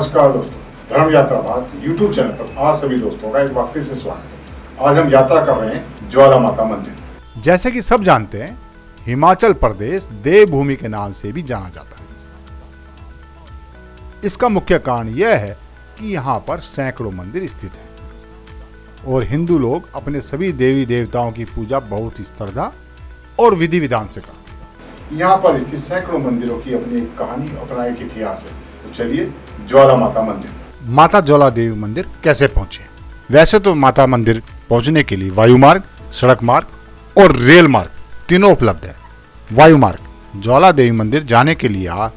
नमस्कार दोस्तों, धर्म यात्रा भारत यूट्यूब चैनल पर आज सभी दोस्तों का एक बार फिर से स्वागत है। आज हम यात्रा कर रहे हैं ज्वाला माता मंदिर। जैसे कि सब जानते हैं, हिमाचल प्रदेश देवभूमि के नाम से भी जाना जाता है। इसका मुख्य कारण यह है कि यहाँ पर सैकड़ों मंदिर स्थित हैं और हिंदू लोग अपने सभी देवी देवताओं की पूजा बहुत ही श्रद्धा और विधि विधान से करते हैं। यहाँ पर स्थित सैकड़ों मंदिरों की अपनी एक कहानी, अपना एक इतिहास है। तो चलिए ज्वाला माता मंदिर। माता ज्वाला देवी मंदिर कैसे पहुंचे? वैसे तो माता मंदिर पहुंचने के लिए वायु मार्ग, सड़क मार्ग और रेल मार्ग तीनों उपलब्ध है। वायु मार्ग ज्वाला देवी मंदिर जाने के लिए आप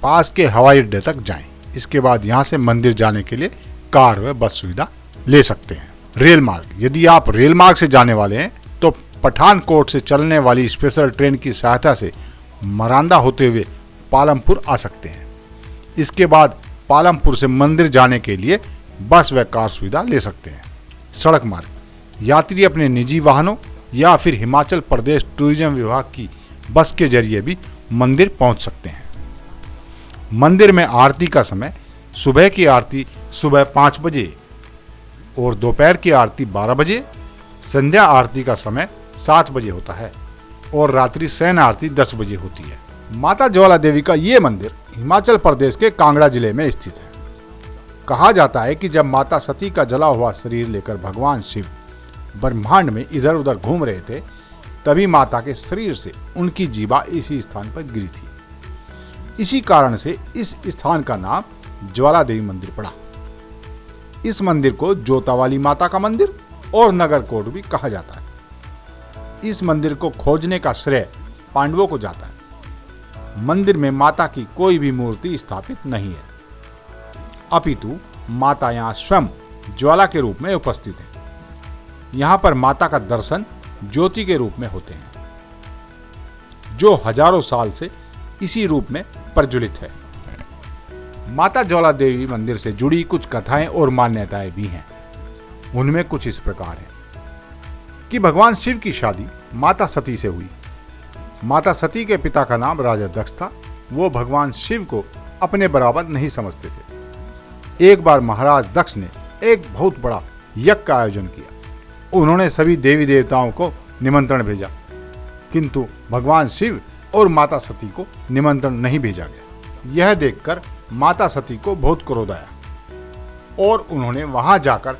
पास के हवाई अड्डे तक जाएं। इसके बाद यहां से मंदिर जाने के लिए कार व बस सुविधा ले सकते हैं। रेल मार्ग, यदि आप रेल मार्ग से जाने वाले हैं तो पठानकोट से चलने वाली स्पेशल ट्रेन की सहायता से मरांदा होते हुए पालमपुर आ सकते हैं। इसके बाद पालमपुर से मंदिर जाने के लिए बस व कार सुविधा ले सकते हैं। सड़क मार्ग, यात्री अपने निजी वाहनों या फिर हिमाचल प्रदेश टूरिज्म विभाग की बस के जरिए भी मंदिर पहुंच सकते हैं। मंदिर में आरती का समय सुबह की आरती सुबह 5 बजे और दोपहर की आरती 12 बजे, संध्या आरती का समय 7 बजे होता है और रात्रि शयन आरती 10 बजे होती है। माता ज्वाला देवी का ये मंदिर हिमाचल प्रदेश के कांगड़ा जिले में स्थित है। कहा जाता है कि जब माता सती का जला हुआ शरीर लेकर भगवान शिव ब्रह्मांड में इधर उधर घूम रहे थे, तभी माता के शरीर से उनकी जीवा इसी स्थान पर गिरी थी। इसी कारण से इस स्थान का नाम ज्वाला देवी मंदिर पड़ा। इस मंदिर को जोतावाली माता का मंदिर और नगरकोट भी कहा जाता है। इस मंदिर को खोजने का श्रेय पांडवों को जाता है। मंदिर में माता की कोई भी मूर्ति स्थापित नहीं है, अपितु माता यहाँ स्वयं ज्वाला के रूप में उपस्थित है। यहाँ पर माता का दर्शन ज्योति के रूप में होते हैं, जो हजारों साल से इसी रूप में प्रज्वलित है। माता ज्वाला देवी मंदिर से जुड़ी कुछ कथाएं और मान्यताएं भी हैं। उनमें कुछ इस प्रकार है कि भगवान शिव की शादी माता सती से हुई। माता सती के पिता का नाम राजा दक्ष था। वो भगवान शिव को अपने बराबर नहीं समझते थे। एक बार महाराज दक्ष ने एक बहुत बड़ा यज्ञ का आयोजन किया। उन्होंने सभी देवी देवताओं को निमंत्रण भेजा, किंतु भगवान शिव और माता सती को निमंत्रण नहीं भेजा गया। यह देखकर माता सती को बहुत क्रोध आया और उन्होंने वहां जाकर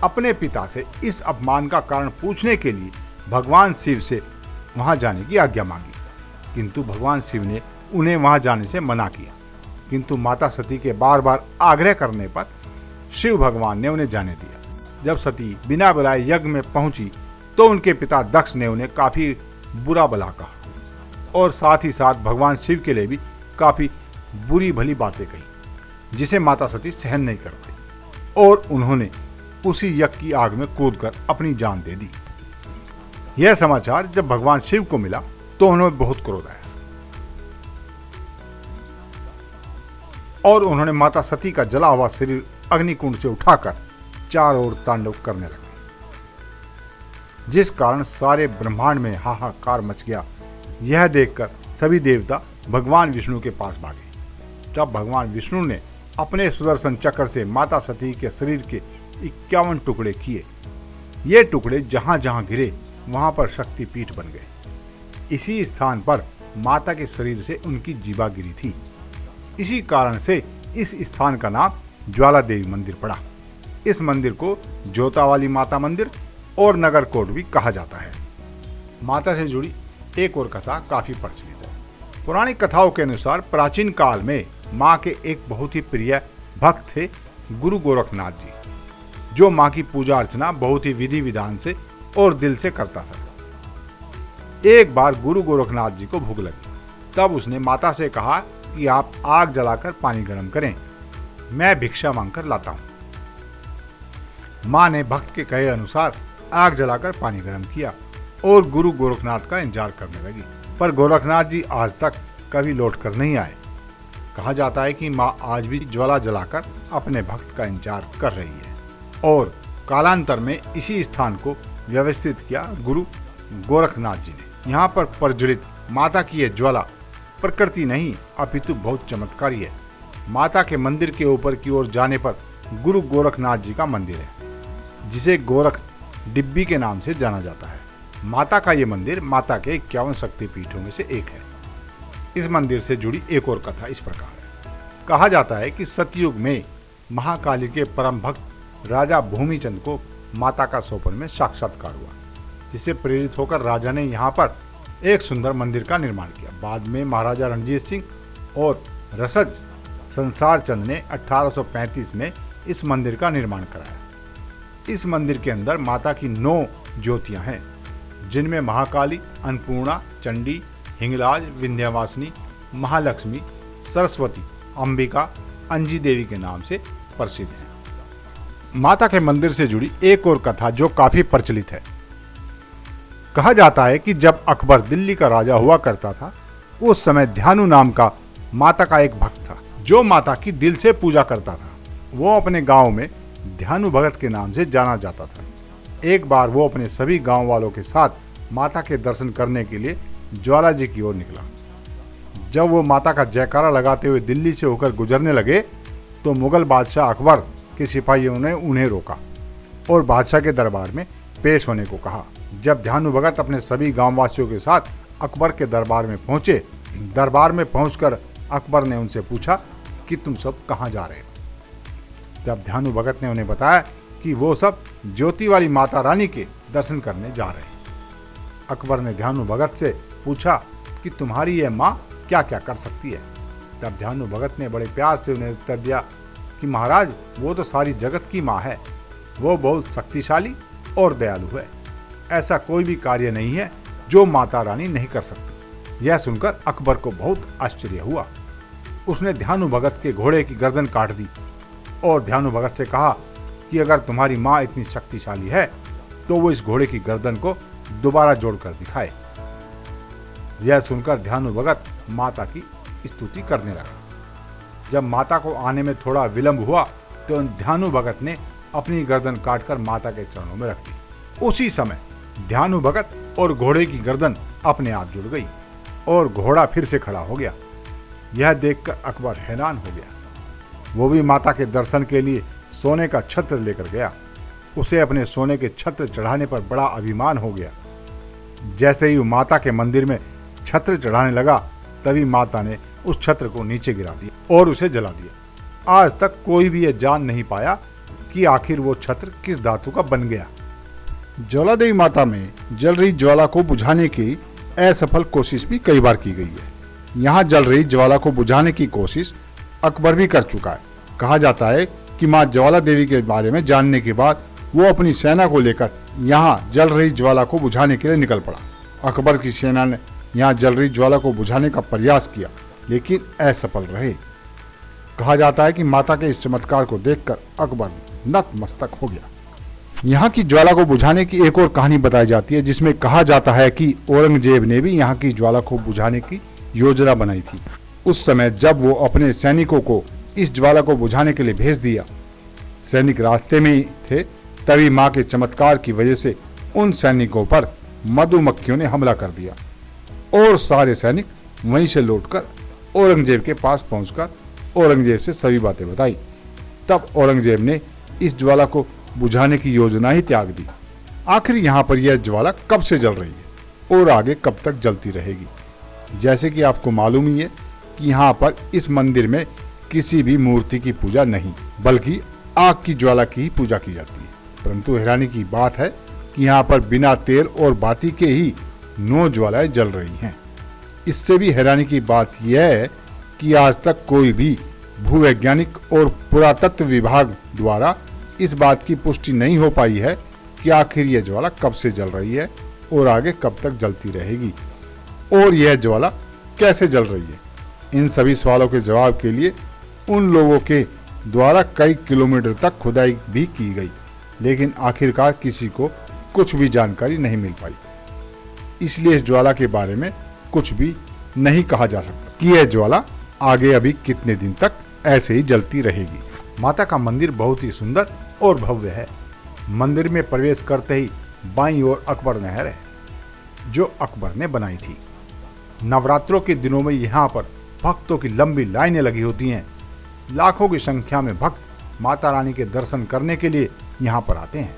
अपने पिता से इस अपमान का कारण पूछने के लिए भगवान शिव से वहां जाने की आज्ञा मांगी, किंतु भगवान शिव ने उन्हें वहां जाने से मना किया। किंतु माता सती के बार बार आग्रह करने पर शिव भगवान ने उन्हें जाने दिया। जब सती बिना बुलाए यज्ञ में पहुंची तो उनके पिता दक्ष ने उन्हें काफी बुरा भला कहा और साथ ही साथ भगवान शिव के लिए भी काफी बुरी भली बातें कही, जिसे माता सती सहन नहीं कर पाई और उन्होंने उसी यज्ञ की आग में कूदकर अपनी जान दे दी। यह समाचार जब भगवान शिव को मिला तो उन्हें बहुत क्रोध आया और उन्होंने माता सती का जला हुआ शरीर अग्निकुंड से उठाकर चारों ओर तांडव करने लगे, जिस कारण सारे ब्रह्मांड में हाहाकार मच गया। यह देखकर सभी देवता भगवान विष्णु के पास भागे। तब भगवान विष्णु ने अपने सुदर्शन चक्र से माता सती के शरीर के 51 टुकड़े किए। ये टुकड़े जहां जहां गिरे वहां पर शक्तिपीठ बन गए। इसी स्थान पर माता के शरीर से उनकी जीवा गिरी थी। इसी कारण से इस स्थान का नाम ज्वाला देवी मंदिर पड़ा। इस मंदिर को जोतावाली माता मंदिर और नगरकोट भी कहा जाता है। माता से जुड़ी एक और कथा काफी प्रचलित है। पौराणिक कथाओं के अनुसार प्राचीन काल में माँ के एक बहुत ही प्रिय भक्त थे गुरु गोरखनाथ जी, जो माँ की पूजा अर्चना बहुत ही विधि विधान से और दिल से करता था। एक बार गुरु गोरखनाथ जी को भूख लगी। तब उसने माता से कहा कि आप आग जलाकर पानी गर्म करें, मैं भिक्षा मांगकर लाता हूं। माँ ने भक्त के कहे अनुसार आग जलाकर पानी गर्म किया और गुरु गोरखनाथ का इंतजार करने लगी, पर गोरखनाथ जी आज तक कभी लौट कर नहीं आए। कहा जाता है कि माँ आज भी ज्वाला जलाकर अपने भक्त का इंतजार कर रही है और कालांतर में इसी स्थान को व्यवस्थित किया गुरु गोरखनाथ जी ने। यहाँ पर प्रज्वलित माता की यह ज्वाला प्रकृति नहीं अपितु बहुत चमत्कारी है। माता के मंदिर के ऊपर की ओर जाने पर गुरु गोरखनाथ जी का मंदिर है, जिसे गोरख डिब्बी के नाम से जाना जाता है। माता का ये मंदिर माता के 51 शक्तिपीठों में से एक है। इस मंदिर से जुड़ी एक और कथा इस प्रकार है। कहा जाता है कि सतयुग में महाकाली के परम भक्त राजा भूमिचंद को माता का स्वप्न में साक्षात्कार हुआ, जिससे प्रेरित होकर राजा ने यहाँ पर एक सुंदर मंदिर का निर्माण किया। बाद में महाराजा रणजीत सिंह और रसद संसार चंद ने 1835 में इस मंदिर का निर्माण कराया। इस मंदिर के अंदर माता की 9 ज्योतियां हैं, जिनमें महाकाली, अन्नपूर्णा, चंडी, हिंगलाज, विंध्यवासिनी, महालक्ष्मी, सरस्वती, अंबिका, अंजी देवी के नाम से प्रसिद्ध है। माता के मंदिर से जुड़ी एक और कथा जो काफी प्रचलित है। कहा जाता है कि जब अकबर दिल्ली का राजा हुआ करता था, उस समय ध्यानु नाम का माता का एक भक्त था, जो माता की दिल से पूजा करता था। वो अपने गांव में ध्यानु भगत के नाम से जाना जाता था। एक बार वो अपने सभी गांव वालों के साथ माता के दर्शन करने के लिए ज्वाला जी की ओर निकला। जब वो माता का जयकारा लगाते हुए दिल्ली से होकर गुजरने लगे, तो मुगल बादशाह अकबर के सिपाहियों ने उन्हें रोका और बादशाह के दरबार में पेश होने को कहा। जब ध्यानु भगत अपने सभी गांववासियों के साथ अकबर के दरबार में पहुंचे, दरबार में पहुंचकर अकबर ने उनसे पूछा कि तुम सब कहाँ जा रहे हो। तब ध्यानु भगत ने उन्हें बताया कि वो सब ज्योति वाली माता रानी के दर्शन करने जा रहे हैं। अकबर ने ध्यानु भगत से पूछा कि तुम्हारी यह माँ क्या क्या कर सकती है। तब ध्यानु भगत ने बड़े प्यार से उन्हें उत्तर दिया कि महाराज, वो तो सारी जगत की माँ है। वो बहुत शक्तिशाली और दयालु है। ऐसा कोई भी कार्य नहीं है जो माता रानी नहीं कर सकती। यह सुनकर अकबर को बहुत आश्चर्य हुआ। उसने ध्यानु भगत के घोड़े की गर्दन काट दी और ध्यानु भगत से कहा कि अगर तुम्हारी माँ इतनी शक्तिशाली है तो वो इस घोड़े की गर्दन को दोबारा जोड़कर दिखाए। यह सुनकर ध्यानु भगत माता की स्तुति करने लगा। जब माता को आने में थोड़ा विलंब हुआ तो ध्यानु भगत ने अपनी गर्दन काटकर माता के चरणों में रख दी। उसी समय ध्यानु भगत और घोड़े की गर्दन अपने आप जुड़ गई और घोड़ा फिर से खड़ा हो गया। यह देखकर अकबर हैरान हो गया। वो भी माता के दर्शन के लिए सोने का छत्र लेकर गया। उसे अपने सोने के छत्र चढ़ाने पर बड़ा अभिमान हो गया। जैसे ही वो माता के मंदिर में छत्र चढ़ाने लगा, तभी माता ने उस छत्र को नीचे गिरा दिया और उसे जला दिया। आज तक कोई भी यह जान नहीं पाया कि आखिर वो छत्र किस धातु का बन गया। ज्वाला देवी माता में जल रही ज्वाला को बुझाने की असफल कोशिश भी कई बार की गई है। यहाँ जल रही ज्वाला को बुझाने की कोशिश अकबर भी कर चुका है। कहा जाता है कि माँ ज्वाला देवी के बारे में जानने के बाद वो अपनी सेना को लेकर यहाँ जल रही ज्वाला को बुझाने के लिए निकल पड़ा। अकबर की सेना ने यहाँ जल रही ज्वाला को बुझाने का प्रयास किया, लेकिन असफल रहे। कहा जाता है कि माता के इस चमत्कार को देखकर अकबर नतमस्तक हो गया। यहाँ की ज्वाला को बुझाने की एक और कहानी बताई जाती है, जिसमें कहा जाता है कि औरंगजेब ने भी यहाँ की ज्वाला को बुझाने की योजना बनाई थी। उस समय जब वो अपने सैनिकों को इस ज्वाला को बुझाने के लिए भेज दिया, सैनिक रास्ते में ही थे, तभी माँ के चमत्कार की वजह से उन सैनिकों पर मधुमक्खियों ने हमला कर दिया और सारे सैनिक वहीं से लौटकर औरंगजेब के पास पहुंचकर औरंगजेब से सभी बातें बताई। तब औरंगजेब ने इस ज्वाला को बुझाने की योजना ही त्याग दी। आखिर यहाँ पर यह ज्वाला कब से जल रही है और आगे कब तक जलती रहेगी। जैसे कि आपको मालूम ही है कि यहाँ पर इस मंदिर में किसी भी मूर्ति की पूजा नहीं, बल्कि आग की ज्वाला की ही पूजा की जाती है। परंतु हैरानी की बात है कि यहाँ पर बिना तेल और बाती के ही 9 ज्वालाएं जल रही हैं। इससे भी हैरानी की बात यह है कि आज तक कोई भी भूवैज्ञानिक और पुरातत्व विभाग द्वारा इस बात की पुष्टि नहीं हो पाई है कि आखिर यह ज्वाला कब से जल रही है और आगे कब तक जलती रहेगी और यह ज्वाला कैसे जल रही है। इन सभी सवालों के जवाब के लिए उन लोगों के द्वारा कई किलोमीटर तक खुदाई भी की गई, लेकिन आखिरकार किसी को कुछ भी जानकारी नहीं मिल पाई। इसलिए इस ज्वाला के बारे में कुछ भी नहीं कहा जा सकता कि यह ज्वाला आगे अभी कितने दिन तक ऐसे ही जलती रहेगी। माता का मंदिर बहुत ही सुंदर और भव्य है। मंदिर में प्रवेश करते ही बाईं ओर अकबर नहर है, जो अकबर ने बनाई थी। नवरात्रों के दिनों में यहाँ पर भक्तों की लंबी लाइनें लगी होती हैं। लाखों की संख्या में भक्त माता रानी के दर्शन करने के लिए यहाँ पर आते हैं।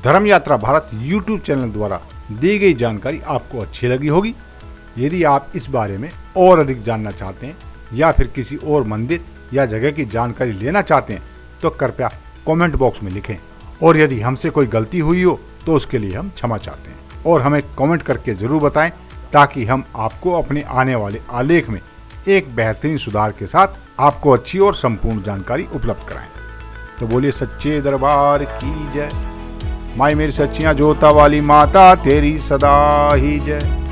धर्म यात्रा भारत यूट्यूब चैनल द्वारा दी गई जानकारी आपको अच्छी लगी होगी। यदि आप इस बारे में और अधिक जानना चाहते हैं या फिर किसी और मंदिर या जगह की जानकारी लेना चाहते हैं तो कृपया कमेंट बॉक्स में लिखें, और यदि हमसे कोई गलती हुई हो तो उसके लिए हम क्षमा चाहते हैं, और हमें कमेंट करके ज़रूर बताएं ताकि हम आपको अपने आने वाले आलेख में एक बेहतरीन सुधार के साथ आपको अच्छी और संपूर्ण जानकारी उपलब्ध कराएं। तो बोलिए सच्चे दरबार की जय। माई मेरी सच्चियाँ जोता वाली माता तेरी सदा ही जय।